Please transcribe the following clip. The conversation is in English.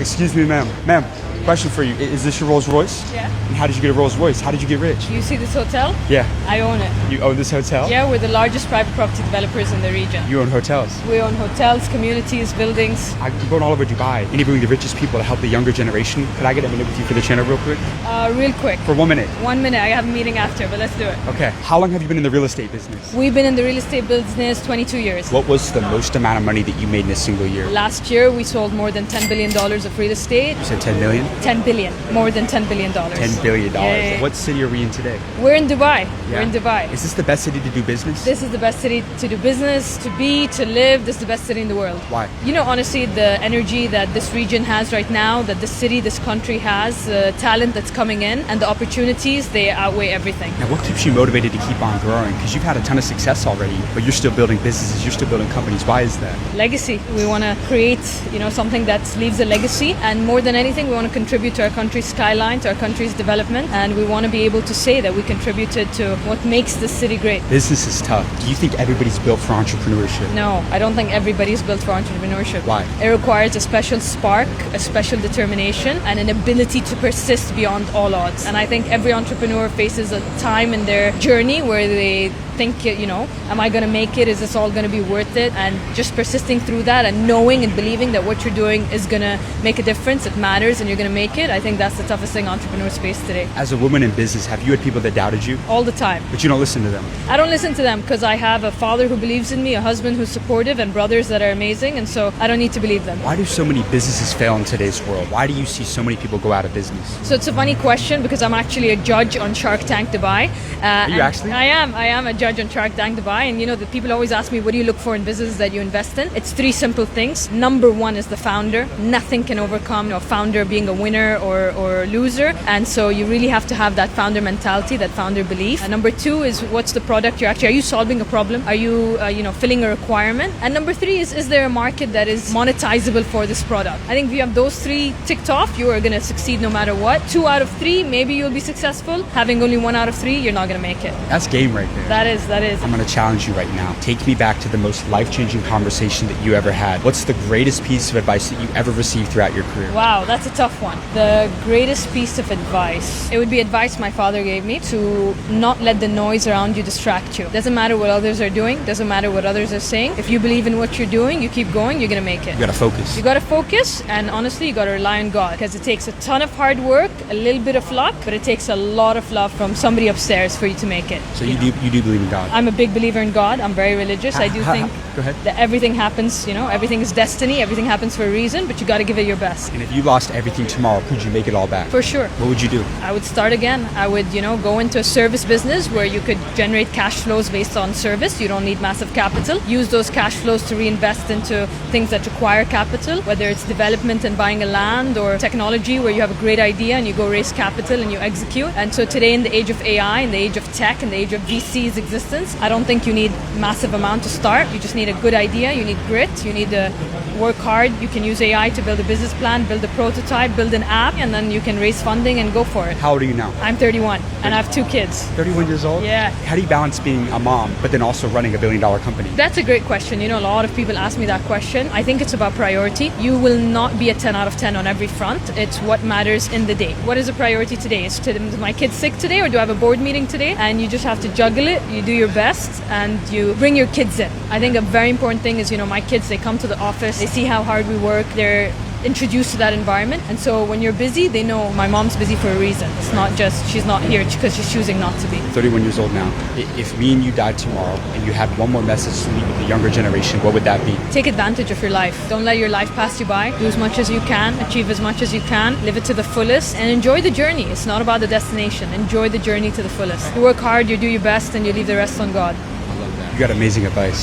Excuse me, ma'am. Ma'am, question for you. Is this your Rolls Royce? Yeah. And how did you get a Rolls Royce? How did you get rich? You see this hotel? Yeah. I own it. You own this hotel? Yeah, we're the largest private property developers in the region. You own hotels? We own hotels, communities, buildings. I'm going all over Dubai, interviewing the richest people to help the younger generation. Could I get a minute with you for the channel real quick? Real quick. For 1 minute. 1 minute. I have a meeting after, but let's do it. Okay. How long have you been in the real estate business? We've been in the real estate business 22 years. What was the most amount of money that you made in a single year? Last year, we sold more than $10 billion of real estate. You said 10 million? 10 billion. More than $10 billion. $10 billion. Yeah. What city are we in today? We're in Dubai. Yeah. We're in Dubai. Is this the best city to do business? This is the best city to do business, to be, to live. This is the best city in the world. Why? You know, honestly, the energy that this region has right now, that this city, this country has, the talent that's coming in, and the opportunities, they outweigh everything. Now, what keeps you motivated to keep on growing? Because you've had a ton of success already, but you're still building businesses, you're still building companies. Why is that? Legacy. We want to create, something that leaves a legacy, and more than anything, we want to contribute to our country's skyline, to our country's development, and we want to be able to say that we contributed to what makes this city great. Business is tough. Do you think everybody's built for entrepreneurship? No, I don't think everybody's built for entrepreneurship. Why? It requires a special spark, a special determination, and an ability to persist beyond all odds. And I think every entrepreneur faces a time in their journey where they think, am I going to make it? Is this all going to be worth it? And just persisting through that and knowing and believing that what you're doing is going to make a difference, it matters, and you're going to make it. I think that's the toughest thing entrepreneurs face today. As a woman in business, have you had people that doubted you? All the time. But you don't listen to them? I don't listen to them because I have a father who believes in me, a husband who's supportive, and brothers that are amazing, and so I don't need to believe them. Why do so many businesses fail in today's world? Why do you see so many people go out of business? So it's a funny question because I'm actually a judge on Shark Tank Dubai. Are you actually? I am a judge on Shark Tank Dubai, and the people always ask me, what do you look for in businesses that you invest in? It's three simple things. Number one is the founder. Nothing can overcome a founder being a winner or loser, and so you really have to have that founder mentality, that founder belief. And number two is, what's the product are you solving a problem? Are you filling a requirement? And number three is there a market that is monetizable for this product? I think if you have those three ticked off, you are going to succeed no matter what. 2 out of 3, maybe you'll be successful. Having only 1 out of 3, you're not going to make it. That's game right there. That is. I'm going to challenge you right now. Take me back to the most life-changing conversation that you ever had. What's the greatest piece of advice that you ever received throughout your career? Wow, that's a tough one. The greatest piece of advice. It would be advice my father gave me to not let the noise around you distract you. Doesn't matter what others are doing. Doesn't matter what others are saying. If you believe in what you're doing, you keep going, you're going to make it. You got to focus. You got to focus, and honestly, you got to rely on God, because it takes a ton of hard work, a little bit of luck, but it takes a lot of love from somebody upstairs for you to make it. So you do believe in God? I'm a big believer in God. I'm very religious. I do think Go ahead. that everything happens, everything is destiny, everything happens for a reason, but you got to give it your best. And if you lost everything tomorrow, could you make it all back? For sure. What would you do? I would start again. I would, go into a service business where you could generate cash flows based on service. You don't need massive capital. Use those cash flows to reinvest into things that require capital, whether it's development and buying a land, or technology where you have a great idea and you go raise capital and you execute. And so today, in the age of AI, in the age of tech, in the age of VC's existence, I don't think you need massive amount to start. You just need a good idea. You need grit. You need to work hard. You can use AI to build a business plan, build a prototype, build an app, and then you can raise funding and go for it. How old are you now? I'm 31 and I have 2 kids. 31 years old? Yeah. How do you balance being a mom, but then also running $1 billion company? That's a great question. A lot of people ask me that question. I think it's about priority. You will not be a 10 out of 10 on every front. It's what matters in the day. What is a priority today? Is my kid sick today, or do I have a board meeting today? And you just have to juggle it. You do your best and you bring your kids in. I think a very important thing is, my kids, they come to the office, they see how hard we work, they're introduced to that environment, and so when you're busy, they know my mom's busy for a reason. It's not just she's not here because she's choosing not to be. 31 years old now. If me and you died tomorrow and you had one more message to leave with the younger generation, what would that be? Take advantage of your life. Don't let your life pass you by. Do as much as you can, achieve as much as you can, live it to the fullest, and enjoy the journey. It's not about the destination. Enjoy the journey to the fullest. You work hard, you do your best, and you leave the rest on God. I love that. You got amazing advice.